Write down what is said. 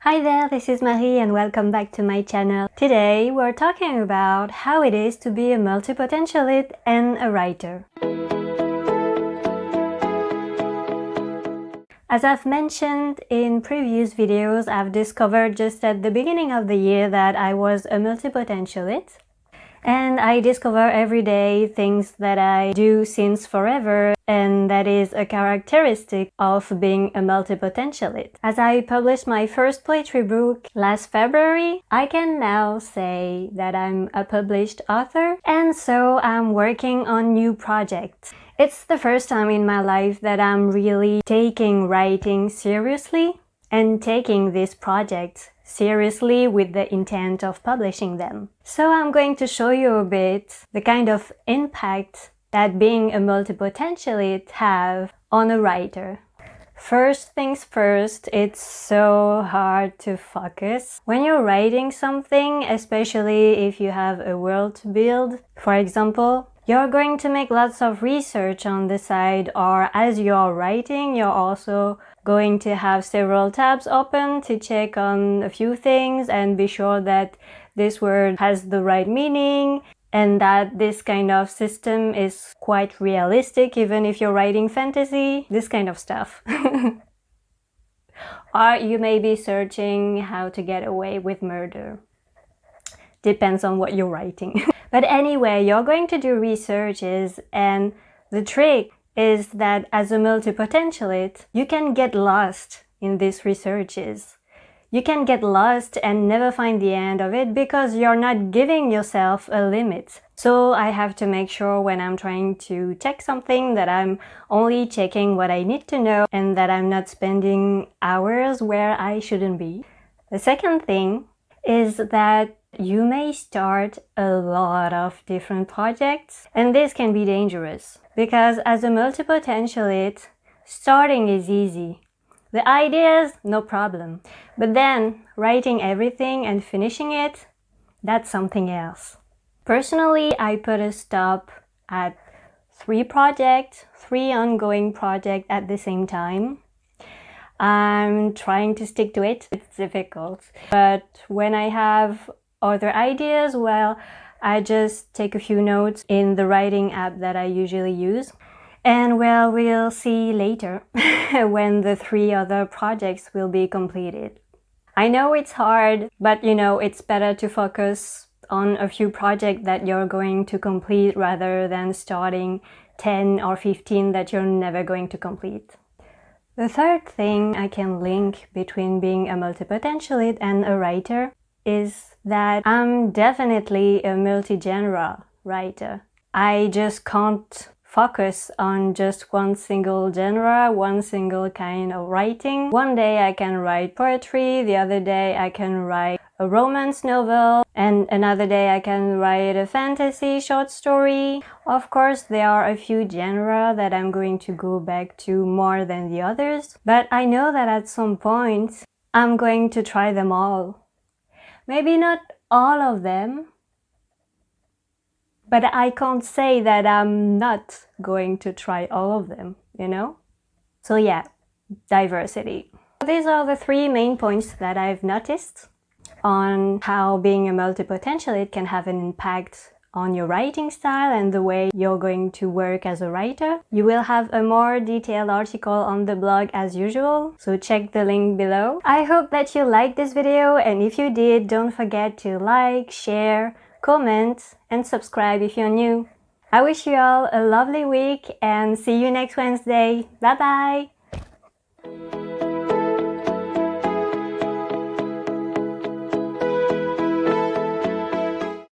Hi there, this is Marie and welcome back to my channel. Today we're talking about how it is to be a multipotentialite and a writer. As I've mentioned in previous videos, I've discovered just at the beginning of the year that I was a multipotentialite. And I discover every day things that I do since forever, and that is a characteristic of being a multipotentialite. As I published my first poetry book last February, I can now say that I'm a published author, and so I'm working on new projects. It's the first time in my life that I'm really taking writing seriously and taking these projects seriously with the intent of publishing them. So I'm going to show you a bit the kind of impact that being a multipotentialite have on a writer. First things first, it's so hard to focus. When you're writing something, especially if you have a world to build, for example, you're going to make lots of research on the side, or as you're writing, you're also going to have several tabs open to check on a few things and be sure that this word has the right meaning and that this kind of system is quite realistic even if you're writing fantasy, this kind of stuff. Or you may be searching how to get away with murder. Depends on what you're writing. But anyway, you're going to do researches, and the trick is that as a multipotentialite, you can get lost in these researches. You can get lost and never find the end of it because you're not giving yourself a limit. So I have to make sure when I'm trying to check something that I'm only checking what I need to know and that I'm not spending hours where I shouldn't be. The second thing is that you may start a lot of different projects, and this can be dangerous because as a multipotentialite, starting is easy. The ideas, no problem. But then writing everything and finishing it, that's something else. Personally, I put a stop at 3 ongoing projects at the same time. I'm trying to stick to it. It's difficult. But when I have other ideas, well, I just take a few notes in the writing app that I usually use. And well, we'll see later when the 3 other projects will be completed. I know it's hard, but it's better to focus on a few projects that you're going to complete rather than starting 10 or 15 that you're never going to complete. The third thing I can link between being a multipotentialite and a writer is that I'm definitely a multi-genre writer. I just can't focus on just one single genre, one single kind of writing. One day I can write poetry, the other day I can write a romance novel, and another day I can write a fantasy short story. Of course, there are a few genres that I'm going to go back to more than the others, but I know that at some point I'm going to try them all. Maybe not all of them, but I can't say that I'm not going to try all of them, So yeah, diversity. These are the 3 main points that I've noticed on how being a multipotentialite can have an impact on your writing style and the way you're going to work as a writer. You will have a more detailed article on the blog as usual, so check the link below. I hope that you liked this video, and if you did, don't forget to like, share, comment, and subscribe if you're new. I wish you all a lovely week and see you next Wednesday. Bye bye!